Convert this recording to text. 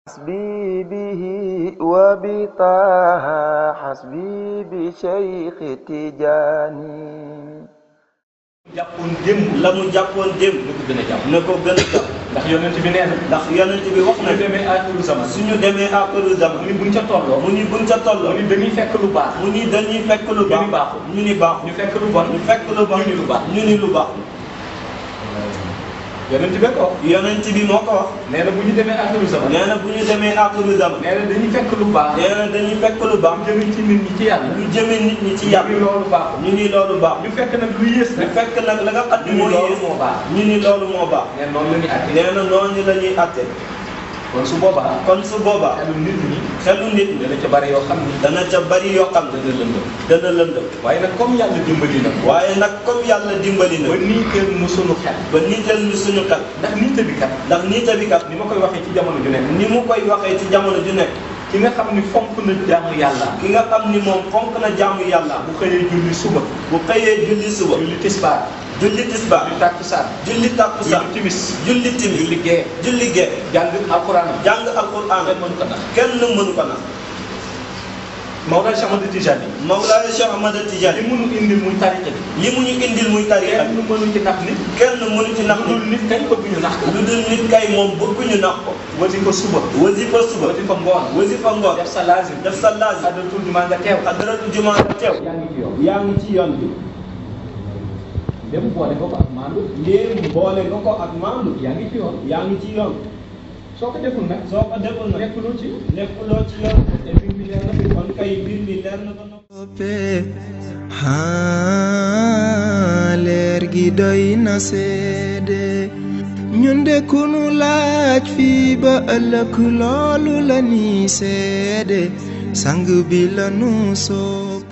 حسبي به وبطه حسبي بشيخ تجاني jàppoon démb la mu jàppoon démb na ko gën a jàpp na ko gën a jàpp ndax yonent bi nee na ndax yonent bi wax na suñu demee aaxiru zaman suñu demee aaxiru zaman mu ni buñ ca tolloo mu ni buñ ca tolloo mu ni dañuy fekk lu baax mu ni dañuy fekk lu baax baaxul ñu ni baaxul ñu fekk lu bon ñu fekk lu bon ñu ni lu baax ñu ni lu baax yonent bi ko yonent bi moo ko wax nee na bu ñu demee aaxiru zaman nee na bu ñu demee aaxiru zaman nee na dañuy fekk lu baax nee na dañuy fekk lu baax jëme ci nit ñi ci yàlla ñu jëme nit ñi ci ñu yàlla ni loolu baaxul ñu ni loolu baax ñu fekk nag lu yées ñu nag fekk nag la nga xam ne ñu ni mooy loolu yées moo baax ñu ni loolu moo baax nee noonu la ñuy àtte nee na noonu la ñuy àtte kon su boobaa kon su boobaa xelu nit ñi xelu nit ñi dana ca bari yoo xam ni dana ca bari yoo xam ne dana lëndëm dana lëndëm waaye nag comme yàlla dimbali na waaye nag comme yàlla dimbali na ba niiteel nu sunu xel ba niital ñu suñu xel ndax niite bi kat ndax niita bi kat ni ma koy waxee ci jamono ju nekk ni mu koy waxee ci jamono ju nekk ki nga xam ni fonk na jaamu yàlla ki nga xam ni moom fonk na jaamu yàlla bu xëyee julli suba bu xëyee julli suba julli tisbaar julli tisbaar julli takkusaan julli takkusaan julli timis julli timis julli gee julli gee jàng alxuraanam jàng alquran kenn mënu ko nax kenn mënu ko nax Mawlana Cheikh Ahmad Tijani Mawlaaya Cheikh Ahmad li Tijani mënu indil muy tariqa bi li mu ñu indil muy tariqa kenn mënu ci nax nit kenn mënu ci nax lu dul nit kañ bëgg ñu nax ko lu dul nit kay moom bëgguñu nax ko wasifa suba wasifa suba wasifa ngoon wasifa ngoon def sa laazim def sa laazim addatul jumaa nga teew adratu jumaa nga teew yaa ngi ci yow yaa ngi ci yoon bi dem boole ko ak maandu ndéem boole nga ko ak maandu yaa ngi ci yoon yaa ngi ci yoon soo ko deful nag soo ko deful nag nekkuloo ci nekkuloo ci yoon te mbir mi leer na fi kon kay mbir mi leer na ko leer gi doy na seede ñun de ku nu laaj fii ba ëllëg loolu la ni seede sang bi la nu sopp